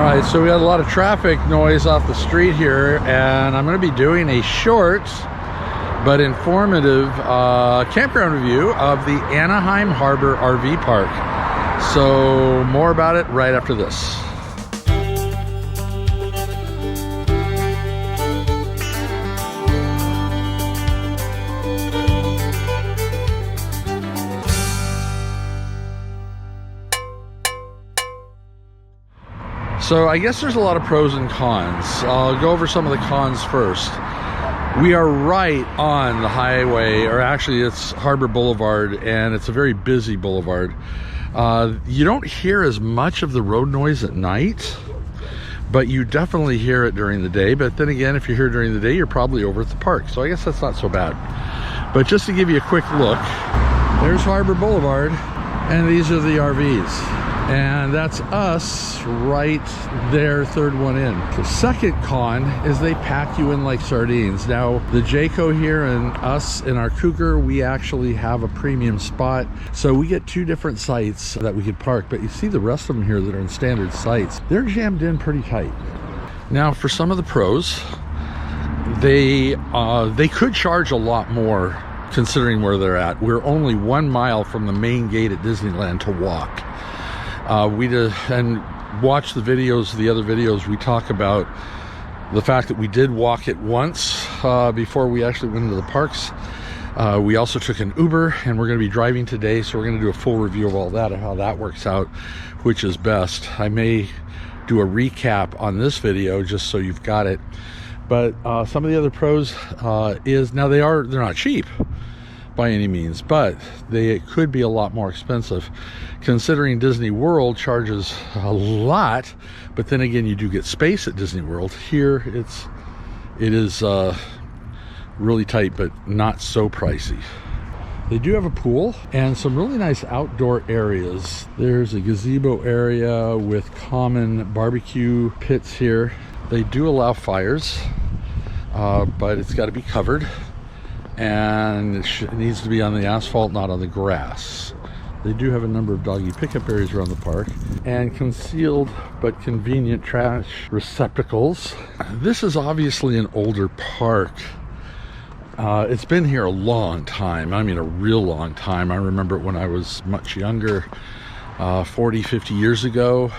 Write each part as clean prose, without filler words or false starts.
All right, so we had a lot of traffic noise off the street here, and I'm going to be doing a short but informative campground review of the Anaheim Harbor RV Park. So more about it right after this. So I guess there's a lot of pros and cons. I'll go over some of the cons first. We are right on the highway, or actually it's Harbor Boulevard, and it's a very busy boulevard. You don't hear as much of the road noise at night, but you definitely hear it during the day. But then again, if you're here during the day, you're probably over at the park. So I guess that's not so bad. But just to give you a quick look, there's Harbor Boulevard, and these are the RVs. And that's us right there, third one in. The second con is they pack you in like sardines. Now, the Jayco here and us in our Cougar, we actually have a premium spot. So we get two different sites that we could park, but you see the rest of them here that are in standard sites, they're jammed in pretty tight. Now, for some of the pros, they could charge a lot more considering where they're at. We're only 1 mile from the main gate at Disneyland to walk. And watch the videos, the other videos, we talk about the fact that we did walk it once before we actually went into the parks. We also took an Uber, and we're going to be driving today, so we're going to do a full review of all that and how that works out, which is best. I may do a recap on this video just so you've got it. But some of the other pros is, now they're not cheap by any means, but they could be a lot more expensive considering Disney World charges a lot. But then again, you do get space at Disney World. Here it is really tight, but not so pricey. They do have a pool and some really nice outdoor areas. There's a gazebo area with common barbecue pits here. They do allow fires, but it's got to be covered, and it needs to be on the asphalt, not on the grass. They do have a number of doggy pickup areas around the park and concealed but convenient trash receptacles. This is obviously an older park. It's been here a long time. I mean, a real long time. I remember it when I was much younger, 40, 50 years ago.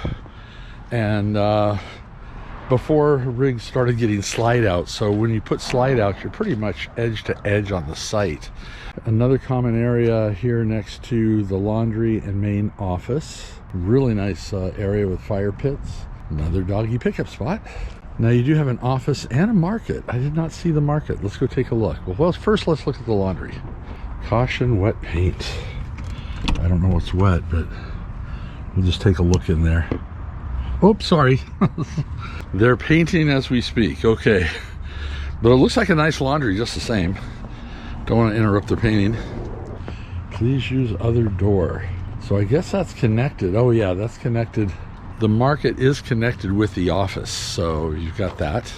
And before rigs started getting slide out. So when you put slide out, you're pretty much edge to edge on the site. Another common area here next to the laundry and main office. Really nice area with fire pits. Another doggy pickup spot. Now you do have an office and a market. I did not see the market. Let's go take a look. Well, first let's look at the laundry. Caution wet paint. I don't know what's wet, but we'll just take a look in there. Oops, sorry. They're painting as we speak. Okay. But it looks like a nice laundry just the same. Don't want to interrupt their painting. Please use other door. So I guess that's connected. Oh yeah, that's connected. The market is connected with the office, so you've got that.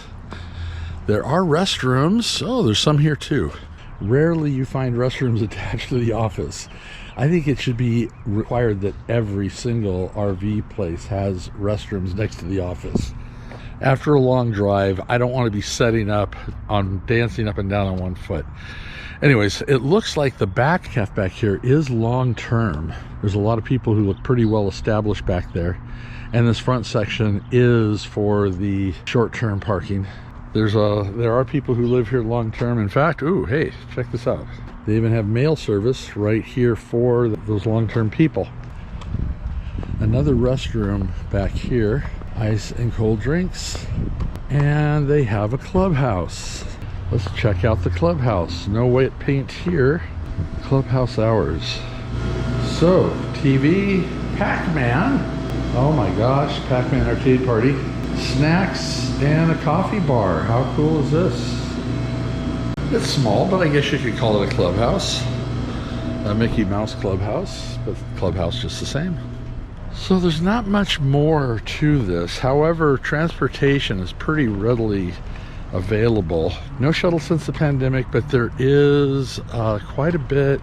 There are restrooms. Oh, there's some here too. Rarely you find restrooms attached to the office. I think it should be required that every single RV place has restrooms next to the office. After a long drive, I don't want to be setting up on dancing up and down on one foot. Anyways, it looks like the back half back here is long term. There's a lot of people who look pretty well established back there. And this front section is for the short-term parking. There are people who live here long term. In fact, ooh, hey, check this out. They even have mail service right here for those long-term people. Another restroom back here, ice and cold drinks. And they have a clubhouse. Let's check out the clubhouse. No wet paint here. Clubhouse hours. So, TV, Pac-Man. Oh my gosh, Pac-Man arcade party. Snacks and a coffee bar. How cool is this? It's small, but I guess you could call it a clubhouse. A Mickey Mouse clubhouse, but clubhouse just the same. So there's not much more to this. However, transportation is pretty readily available. No shuttle since the pandemic, but there is quite a bit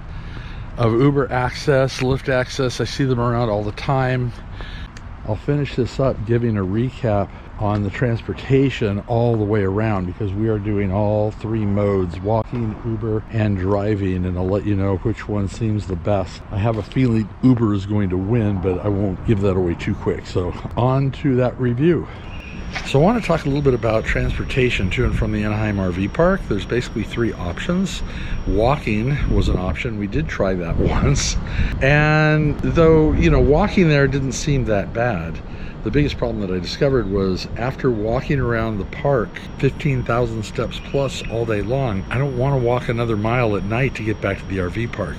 of Uber access, Lyft access. I see them around all the time. I'll finish this up giving a recap on the transportation all the way around, because we are doing all three modes: walking, Uber, and driving, and I'll let you know which one seems the best. I have a feeling Uber is going to win, but I won't give that away too quick. So on to that review. So I want to talk a little bit about transportation to and from the Anaheim RV Park. There's basically three options. Walking was an option. We did try that once. And though, you know, walking there didn't seem that bad, the biggest problem that I discovered was after walking around the park 15,000 steps plus all day long, I don't want to walk another mile at night to get back to the RV park.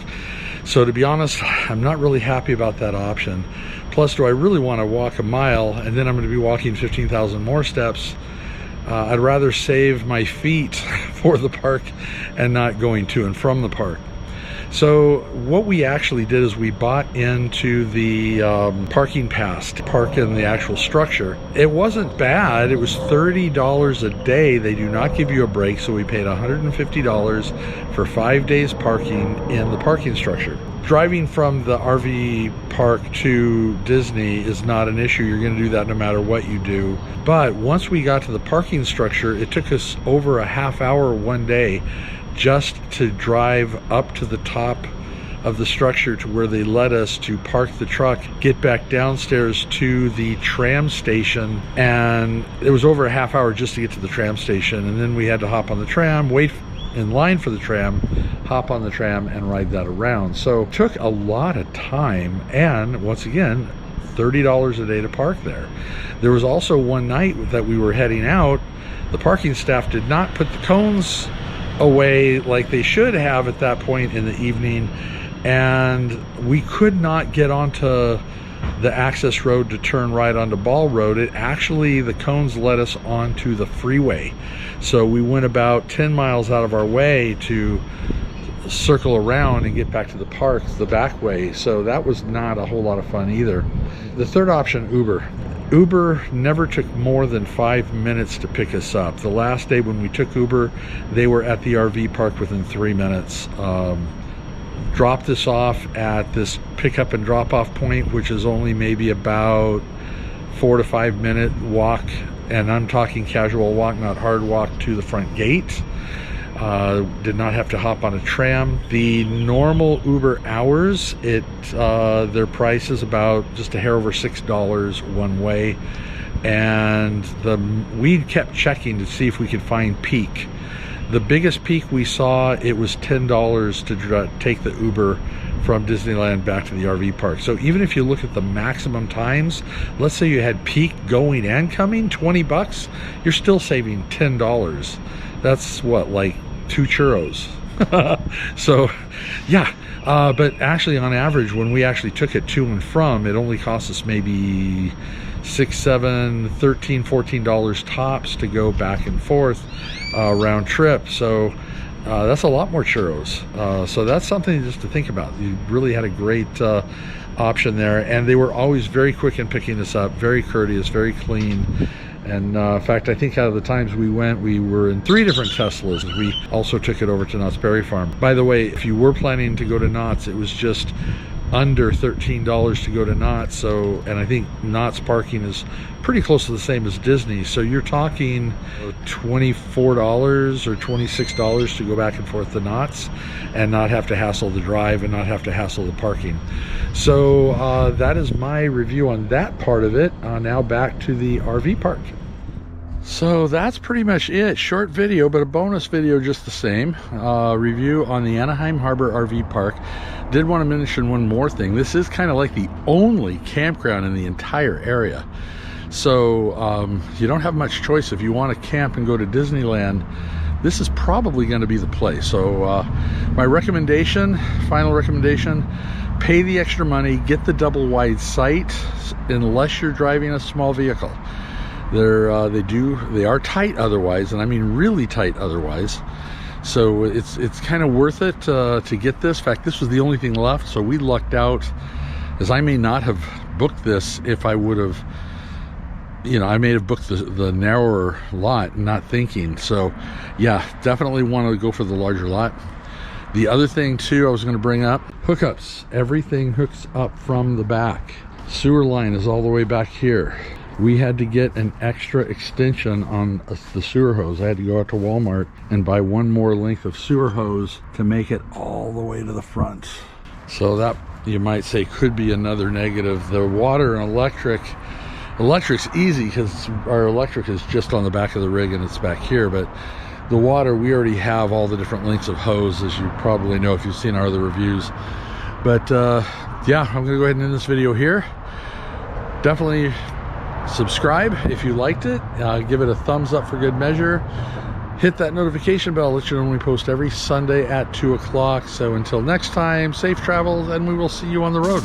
So to be honest, I'm not really happy about that option. Plus, do I really want to walk a mile and then I'm going to be walking 15,000 more steps? I'd rather save my feet for the park and not going to and from the park. So what we actually did is we bought into the parking pass to park in the actual structure. It wasn't bad. It was $30 a day. They do not give you a break, so we paid $150 for 5 days parking in the parking structure. Driving from the RV park to Disney is not an issue. You're going to do that no matter what you do. But once we got to the parking structure, it took us over a half hour one day just to drive up to the top of the structure to where they let us to park the truck, get back downstairs to the tram station, and it was over a half hour just to get to the tram station. And then we had to hop on the tram, wait in line for the tram, hop on the tram, and ride that around. So it took a lot of time, and once again, $30 a day to park there. There was also one night that we were heading out, the parking staff did not put the cones away like they should have at that point in the evening, and we could not get onto the access road to turn right onto Ball Road. It actually, the cones led us onto the freeway, so we went about 10 miles out of our way to circle around and get back to the park the back way. So that was not a whole lot of fun either. The third option, Uber never took more than 5 minutes to pick us up. The last day when we took Uber, they were at the RV park within 3 minutes. Dropped us off at this pickup and drop off point, which is only maybe about 4 to 5 minute walk, and I'm talking casual walk, not hard walk, to the front gate. Did not have to hop on a tram. The normal Uber hours, their price is about just a hair over $6 one way, and we kept checking to see if we could find peak. The biggest peak we saw, it was $10 to take the Uber from Disneyland back to the RV park. So even if you look at the maximum times, let's say you had peak going and coming, 20 bucks, you're still saving $10. That's what, like 2 churros. So yeah, but actually on average, when we actually took it to and from, it only cost us maybe $6, $7, $13, $14 tops to go back and forth round trip. So that's a lot more churros. So that's something just to think about. You really had a great option there, and they were always very quick in picking us up, very courteous, very clean. And in fact, I think out of the times we went, we were in 3 different Teslas. We also took it over to Knott's Berry Farm. By the way, if you were planning to go to Knott's, it was just under $13 to go to Knott's. So, and I think Knott's parking is pretty close to the same as Disney. So you're talking $24 or $26 to go back and forth to Knott's and not have to hassle the drive and not have to hassle the parking. So that is my review on that part of it. Now back to the RV park. So that's pretty much it. Short video, but a bonus video just the same. Review on the Anaheim Harbor RV Park. Did want to mention one more thing. This is kind of like the only campground in the entire area. So you don't have much choice. If you want to camp and go to Disneyland, this is probably going to be the place. So my recommendation, final recommendation, pay the extra money, get the double wide sight, unless you're driving a small vehicle. They are tight otherwise, and I mean really tight otherwise. So it's kind of worth it to get this. In fact, this was the only thing left, so we lucked out, as I may not have booked this if I would have, you know, I may have booked the narrower lot, not thinking. So yeah, definitely want to go for the larger lot. The other thing too I was going to bring up, hookups. Everything hooks up from the back. Sewer line is all the way back here. We had to get an extra extension on the sewer hose. I had to go out to Walmart and buy one more length of sewer hose to make it all the way to the front. So that, you might say, could be another negative. The water and electric's easy because our electric is just on the back of the rig and it's back here, but the water, we already have all the different lengths of hose, as you probably know if you've seen our other reviews. But yeah, I'm gonna go ahead and end this video here. Definitely subscribe if you liked it. Give it a thumbs up for good measure. Hit that notification bell, let you know when we post every Sunday at 2 o'clock. So until next time, safe travels, and we will see you on the road.